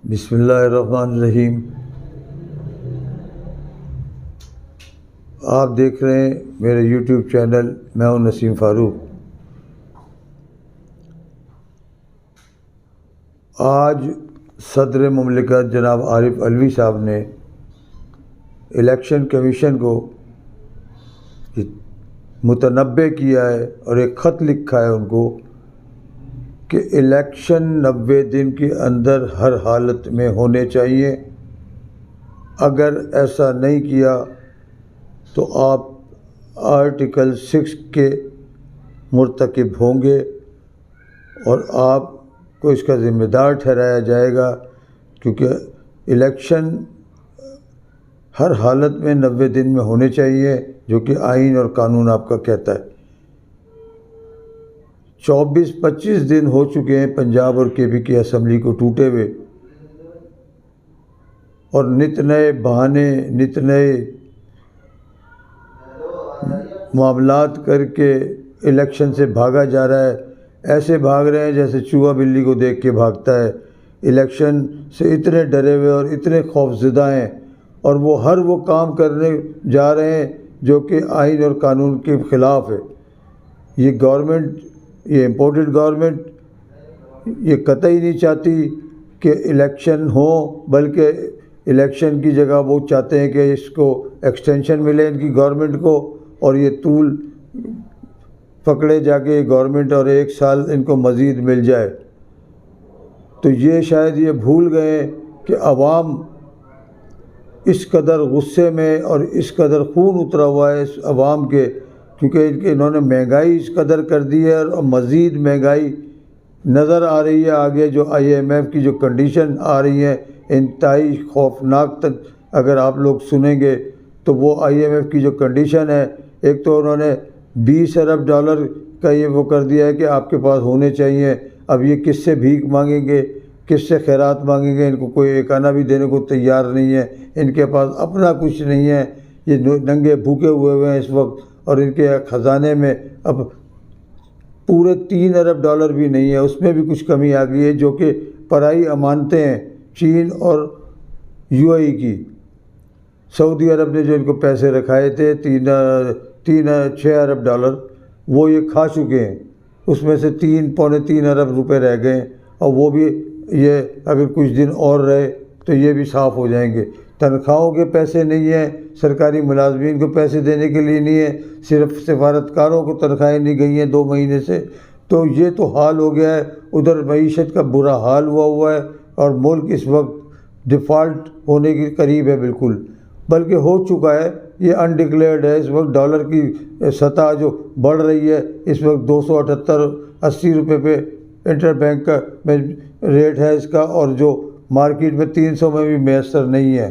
بسم اللہ الرحمن الرحیم۔ آپ دیکھ رہے ہیں میرے یوٹیوب چینل، میں ہوں نسیم فاروق۔ آج صدر مملکت جناب عارف علوی صاحب نے الیکشن کمیشن کو متنبع کیا ہے اور ایک خط لکھا ہے ان کو کہ الیکشن 90 دن کے اندر ہر حالت میں ہونے چاہیے۔ اگر ایسا نہیں کیا تو آپ آرٹیکل 6 کے مرتکب ہوں گے اور آپ کو اس کا ذمہ دار ٹھہرایا جائے گا، کیونکہ الیکشن ہر حالت میں 90 دن میں ہونے چاہیے، جو کہ آئین اور قانون آپ کا کہتا ہے۔ 24-25 دن ہو چکے ہیں پنجاب اور کے پی کی اسمبلی کو ٹوٹے ہوئے، اور نت نئے بہانے، نت نئے معاملات کر کے الیکشن سے بھاگا جا رہا ہے۔ ایسے بھاگ رہے ہیں جیسے چوہا بلی کو دیکھ کے بھاگتا ہے۔ الیکشن سے اتنے ڈرے ہوئے اور اتنے خوف زدہ ہیں، اور وہ کام کرنے جا رہے ہیں جو کہ آئین اور قانون کے خلاف ہے۔ یہ گورنمنٹ، یہ امپورٹڈ گورنمنٹ یہ قطعی نہیں چاہتی کہ الیکشن ہو، بلکہ الیکشن کی جگہ وہ چاہتے ہیں کہ اس کو ایکسٹینشن ملے ان کی گورنمنٹ کو، اور یہ طول پکڑے جا کے گورنمنٹ، اور 1 سال ان کو مزید مل جائے۔ تو یہ شاید یہ بھول گئے کہ عوام اس قدر غصے میں اور اس قدر خون اترا ہوا ہے اس عوام کے، کیونکہ انہوں نے مہنگائی اس قدر کر دی ہے، اور مزید مہنگائی نظر آ رہی ہے آگے۔ جو IMF کی جو کنڈیشن آ رہی ہے انتہائی خوفناک، اگر آپ لوگ سنیں گے تو وہ IMF کی جو کنڈیشن ہے، ایک تو انہوں نے $20 ارب کا یہ وہ کر دیا ہے کہ آپ کے پاس ہونے چاہیے۔ اب یہ کس سے بھیک مانگیں گے، کس سے خیرات مانگیں گے؟ ان کو کوئی ایک آنا بھی دینے کو تیار نہیں ہے، ان کے پاس اپنا کچھ نہیں ہے۔ یہ ننگے بھوکے ہوئے ہیں اس وقت، اور ان کے خزانے میں اب پورے $3 ارب بھی نہیں ہے، اس میں بھی کچھ کمی آ گئی ہے، جو کہ پرائی امانتیں ہیں چین اور UAE کی۔ سعودی عرب نے جو ان کو پیسے رکھائے تھے 6 ارب ڈالر، وہ یہ کھا چکے ہیں۔ اس میں سے پونے 3 ارب روپے رہ گئے ہیں، اور وہ بھی یہ اگر کچھ دن اور رہے تو یہ بھی صاف ہو جائیں گے۔ تنخواہوں کے پیسے نہیں ہیں، سرکاری ملازمین کو پیسے دینے کے لیے نہیں ہے، صرف سفارتکاروں کو تنخواہیں نہیں گئی ہیں 2 مہینے سے۔ تو یہ تو حال ہو گیا ہے۔ ادھر معیشت کا برا حال ہوا ہے، اور ملک اس وقت ڈیفالٹ ہونے کے قریب ہے بالکل، بلکہ ہو چکا ہے۔ یہ انڈکلیئرڈ ہے۔ اس وقت ڈالر کی سطح جو بڑھ رہی ہے، اس وقت 278-80 روپے پہ انٹر بینک کا ریٹ ہے اس کا، اور جو مارکیٹ میں 300 میں بھی میسر نہیں ہے۔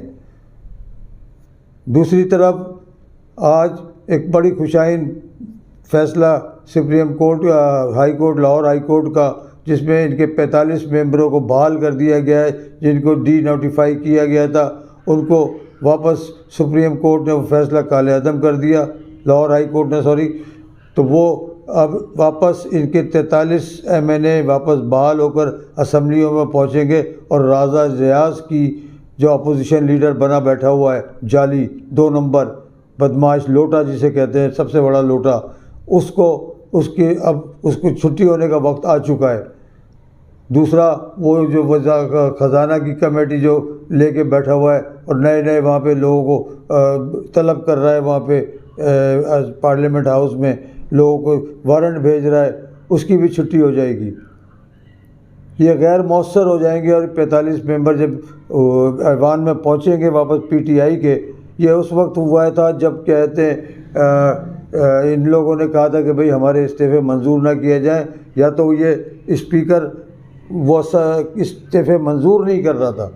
دوسری طرف آج ایک بڑی خوشائن فیصلہ supreme court, high court, Lahore high court کا، جس میں ان کے 45 ممبروں کو بحال کر دیا گیا ہے، جن کو ڈی نوٹیفائی کیا گیا تھا، ان کو واپس سپریم کورٹ نے وہ فیصلہ کالے عدم کر دیا، لاہور ہائی کورٹ نے تو وہ اب واپس ان کے 43 MNA واپس بحال ہو کر اسمبلیوں میں پہنچیں گے، اور راجہ ریاض کی جو اپوزیشن لیڈر بنا بیٹھا ہوا ہے، جعلی 2 نمبر بدماش لوٹا جسے کہتے ہیں، سب سے بڑا لوٹا، اس کو چھٹی ہونے کا وقت آ چکا ہے۔ دوسرا وہ جو خزانہ کی کمیٹی جو لے کے بیٹھا ہوا ہے، اور نئے وہاں پہ لوگوں کو طلب کر رہا ہے، وہاں پہ پارلیمنٹ ہاؤس میں لوگوں کو وارنٹ بھیج رہا ہے، اس کی بھی چھٹی ہو جائے گی۔ یہ غیر مؤثر ہو جائیں گے، اور 45 ممبر جب ایوان میں پہنچیں گے واپس PTI کے۔ یہ اس وقت ہوا تھا جب کہتے ہیں ان لوگوں نے کہا تھا کہ بھئی ہمارے استعفے منظور نہ کیے جائیں، یا تو یہ اسپیکر وہ استعفے منظور نہیں کر رہا تھا۔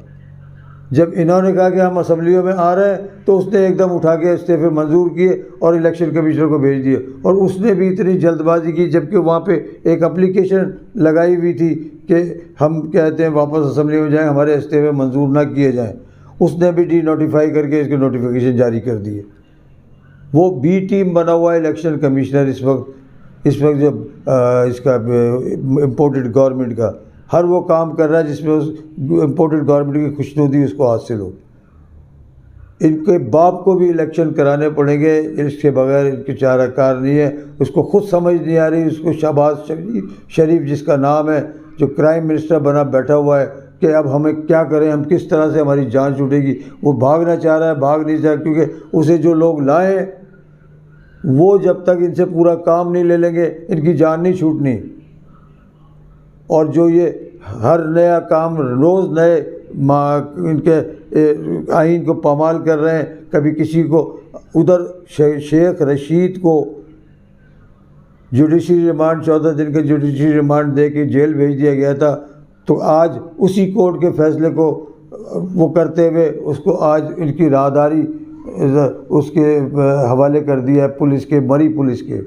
جب انہوں نے کہا کہ ہم اسمبلیوں میں آ رہے ہیں، تو اس نے ایک دم اٹھا کے استعفے منظور کیے اور الیکشن کمیشنر کو بھیج دیے، اور اس نے بھی اتنی جلد بازی کی، جبکہ وہاں پہ ایک اپلیکیشن لگائی ہوئی تھی کہ ہم کہتے ہیں واپس اسمبلی میں جائیں، ہمارے استعفے منظور نہ کیے جائیں۔ اس نے بھی ڈی نوٹیفائی کر کے اس کی نوٹیفیکیشن جاری کر دی ہے۔ وہ B ٹیم بنا ہوا ہے الیکشن کمیشنر اس وقت جب اس کا امپورٹڈ گورنمنٹ کا۔ ہر وہ کام کر رہا ہے جس میں اس امپورٹڈ گورنمنٹ کی خوشنودی اس کو حاصل ہو۔ ان کے باپ کو بھی الیکشن کرانے پڑیں گے، اس کے بغیر ان کی چارہ کار نہیں ہے۔ اس کو خود سمجھ نہیں آ رہی، اس کو شہباز شریف جس کا نام ہے، جو کرائم منسٹر بنا بیٹھا ہوا ہے کہ اب ہمیں کیا کریں، ہم کس طرح سے ہماری جان چھوٹے گی۔ وہ بھاگنا چاہ رہا ہے، بھاگ نہیں چاہ رہا، کیونکہ اسے جو لوگ لائیں وہ جب تک ان سے پورا کام نہیں لے لیں گے ان کی جان نہیں چھوٹنی۔ اور جو یہ ہر نیا کام روز نئے ان کے آئین کو پامال کر رہے ہیں، کبھی کسی کو ادھر شیخ رشید کو جوڈیشری ریمانڈ 14 دن کا جوڈیشری ریمانڈ دے کے جیل بھیج دیا گیا تھا، تو آج اسی کورٹ کے فیصلے کو وہ کرتے ہوئے اس کو آج ان کی راہداری اس کے حوالے کر دیا ہے پولیس کے، مری پولیس کے۔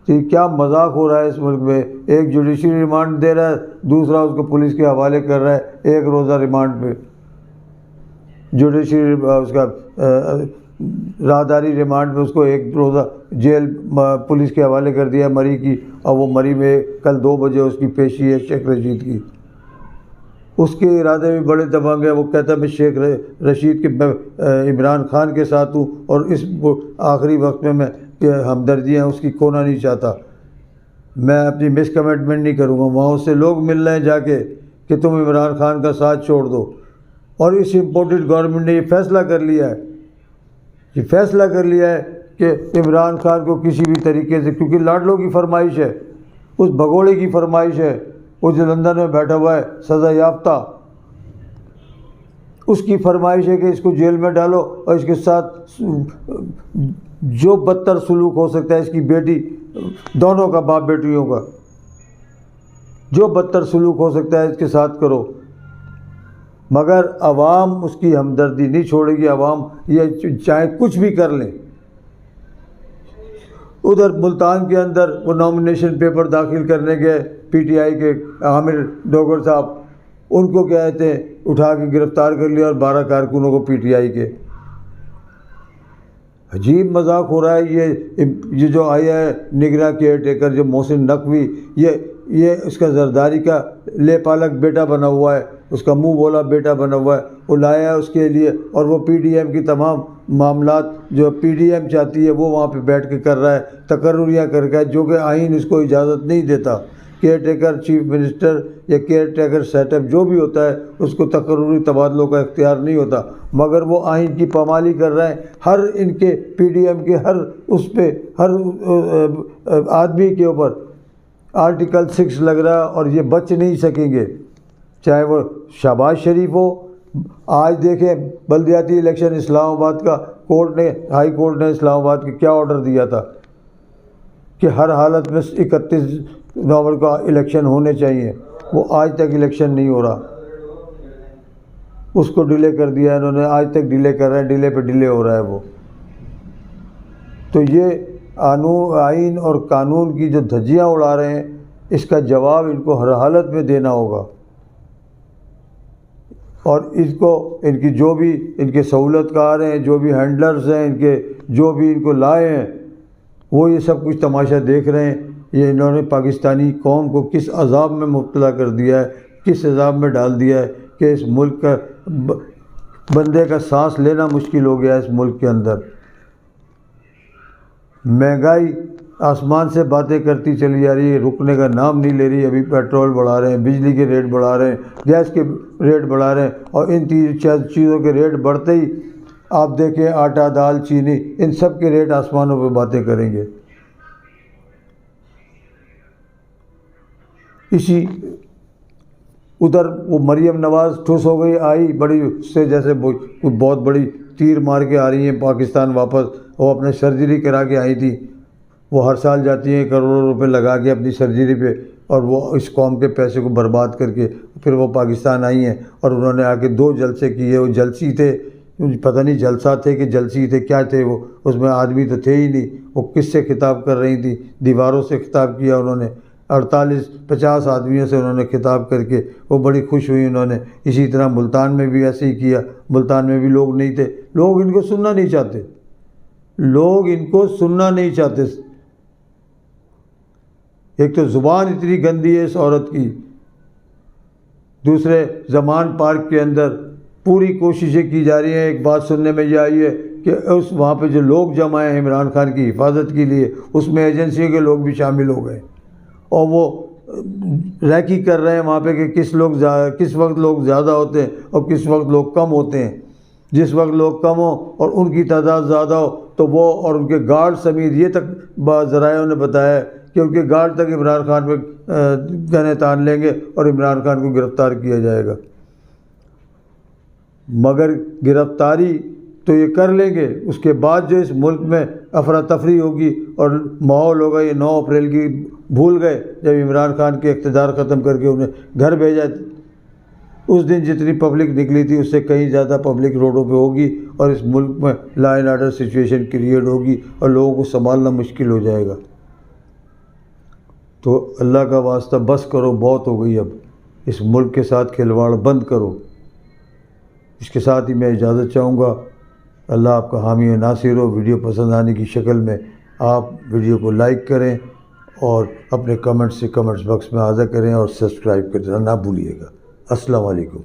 تو یہ کیا مذاق ہو رہا ہے اس ملک میں؟ ایک جوڈیشری ریمانڈ دے رہا ہے، دوسرا اس کو پولیس کے حوالے کر رہا ہے ایک روزہ ریمانڈ پہ۔ جوڈیشری اس کا راہداری ریمانڈ میں اس کو ایک روزہ جیل پولیس کے حوالے کر دیا مری کی، اور وہ مری میں کل 2 بجے اس کی پیشی ہے شیخ رشید کی۔ اس کے ارادے بھی بڑے دبنگ ہیں، وہ کہتا ہے میں شیخ رشید کے عمران خان کے ساتھ ہوں، اور اس آخری وقت میں ہمدردیاں اس کی کھونا نہیں چاہتا۔ میں اپنی مس کمٹمنٹ نہیں کروں گا، وہاں اس سے لوگ مل رہے ہیں جا کے کہ تم عمران خان کا ساتھ چھوڑ دو۔ اور اس امپورٹڈ گورنمنٹ نے یہ فیصلہ کر لیا ہے، یہ فیصلہ کر لیا ہے کہ عمران خان کو کسی بھی طریقے سے، کیونکہ لاڈلو کی فرمائش ہے، اس بھگوڑے کی فرمائش ہے، وہ جو لندن میں بیٹھا ہوا ہے سزا یافتہ، اس کی فرمائش ہے کہ اس کو جیل میں ڈالو اور اس کے ساتھ جو بدتر سلوک ہو سکتا ہے، اس کی بیٹی، دونوں کا باپ بیٹیوں کا جو بدتر سلوک ہو سکتا ہے اس کے ساتھ کرو۔ مگر عوام اس کی ہمدردی نہیں چھوڑے گی، عوام یہ چاہے کچھ بھی کر لیں۔ ادھر ملتان کے اندر وہ نامینیشن پیپر داخل کرنے گئے پی ٹی آئی کے عامر ڈوگر صاحب، ان کو کیا کہتے ہیں اٹھا کے گرفتار کر لیا، اور 12 کارکنوں کو پی ٹی آئی کے۔ عجیب مذاق ہو رہا ہے۔ یہ جو آیا ہے نگراں کیئر ٹیکر جو محسن نقوی، یہ اس کا زرداری کا لے پالک بیٹا بنا ہوا ہے، اس کا منہ بولا بیٹا بنا ہوا ہے، وہ لایا ہے اس کے لیے، اور وہ پی ڈی ایم کی تمام معاملات جو پی ڈی ایم چاہتی ہے وہ وہاں پہ بیٹھ کے کر رہا ہے، تقرریاں کر کے، جو کہ آئین اس کو اجازت نہیں دیتا۔ کیئر ٹیکر چیف منسٹر یا کیئر ٹیکر سیٹ اپ جو بھی ہوتا ہے اس کو تقرری تبادلوں کا اختیار نہیں ہوتا، مگر وہ آئین کی پامالی کر رہے ہیں۔ ہر ان کے پی ڈی ایم کے ہر اس پہ ہر آدمی کے اوپر آرٹیکل 6 لگ رہا ہے، اور یہ بچ نہیں سکیں گے، چاہے وہ شہباز شریف ہو۔ آج دیکھیں بلدیاتی الیکشن اسلام آباد کا کورٹ نے، ہائی کورٹ نے اسلام آباد کے کیا آرڈر دیا تھا کہ ہر حالت میں 31 نومبر کا الیکشن ہونے چاہیے، وہ آج تک الیکشن نہیں ہو رہا، اس کو ڈیلے کر دیا انہوں نے، آج تک ڈیلے کر رہے ہیں، ڈیلے پہ ڈیلے ہو رہا ہے وہ۔ تو یہ آئین اور قانون کی جو دھجیاں اڑا رہے ہیں، اس کا جواب ان کو ہر حالت میں دینا ہوگا، اور اس کو ان کی جو بھی ان کے سہولت کار ہیں، جو بھی ہینڈلرز ہیں ان کے، جو بھی ان کو لائے ہیں، وہ یہ سب کچھ تماشا دیکھ رہے ہیں۔ یہ انہوں نے پاکستانی قوم کو کس عذاب میں مبتلا کر دیا ہے، کس عذاب میں ڈال دیا ہے کہ اس ملک کا بندے کا سانس لینا مشکل ہو گیا ہے۔ اس ملک کے اندر مہنگائی آسمان سے باتیں کرتی چلی جا رہی ہے، رکنے کا نام نہیں لے رہی۔ ابھی پیٹرول بڑھا رہے ہیں، بجلی کے ریٹ بڑھا رہے ہیں، گیس کے ریٹ بڑھا رہے ہیں، اور ان چیزوں کے ریٹ بڑھتے ہی آپ دیکھیں آٹا، دال، چینی، ان سب کے ریٹ آسمانوں پہ باتیں کریں گے۔ اسی ادھر وہ مریم نواز ٹھوس ہو گئی، آئی بڑی اس سے جیسے بہت بڑی تیر مار کے آ رہی ہیں پاکستان واپس، وہ اپنے سرجری کرا کے آئی تھی۔ وہ ہر سال جاتی ہیں کروڑوں روپے لگا کے اپنی سرجری پہ، اور وہ اس قوم کے پیسے کو برباد کر کے پھر وہ پاکستان آئی ہیں، اور انہوں نے آ کے 2 جلسے کیے۔ وہ جلسی تھے، پتہ نہیں جلسہ تھے کہ جلسی تھے، کیا تھے وہ، اس میں آدمی تو تھے ہی نہیں۔ وہ کس سے خطاب کر رہی تھیں؟ دیواروں سے خطاب کیا انہوں نے، 48-50 آدمیوں سے انہوں نے خطاب کر کے وہ بڑی خوش ہوئی انہوں نے۔ اسی طرح ملتان میں بھی ایسے ہی کیا، ملتان میں بھی لوگ نہیں تھے، لوگ ان کو سننا نہیں چاہتے، لوگ ان کو سننا نہیں چاہتے۔ ایک تو زبان اتنی گندی ہے اس عورت کی دوسرے زمان پارک کے اندر پوری کوششیں کی جا رہی ہیں. ایک بات سننے میں یہ آئی ہے کہ وہاں پہ جو لوگ جمع ہیں عمران خان کی حفاظت کے لیے، اس میں ایجنسیوں کے لوگ بھی شامل ہو گئے اور وہ ریکی کر رہے ہیں وہاں پہ کہ کس وقت لوگ زیادہ ہوتے ہیں اور کس وقت لوگ کم ہوتے ہیں. جس وقت لوگ کم ہوں اور ان کی تعداد زیادہ ہو تو وہ اور ان کے گارڈ سمیت، یہ تک ذرائعوں نے بتایا ہے کہ ان کے گارڈ تک عمران خان پہ گنے تان لیں گے اور عمران خان کو گرفتار کیا جائے گا. مگر گرفتاری تو یہ کر لیں گے، اس کے بعد جو اس ملک میں افراتفری ہوگی اور ماحول ہوگا، یہ 9 اپریل کی بھول گئے جب عمران خان کے اقتدار ختم کر کے انہیں گھر بھیجا. اس دن جتنی پبلک نکلی تھی اس سے کہیں زیادہ پبلک روڈوں پہ ہوگی اور اس ملک میں law and order situation create ہوگی اور لوگوں کو سنبھالنا مشکل ہو جائے گا. تو اللہ کا واسطہ بس کرو، بہت ہو گئی. اب اس ملک کے ساتھ کھلواڑ بند کرو. اس کے ساتھ ہی میں اجازت چاہوں گا. اللہ آپ کا حامی و ناصر ہو. ویڈیو پسند آنے کی شکل میں آپ ویڈیو کو لائک کریں اور اپنے کمنٹس باکس میں اضافہ کریں اور سبسکرائب کرنا نہ بھولیے گا. السلام علیکم.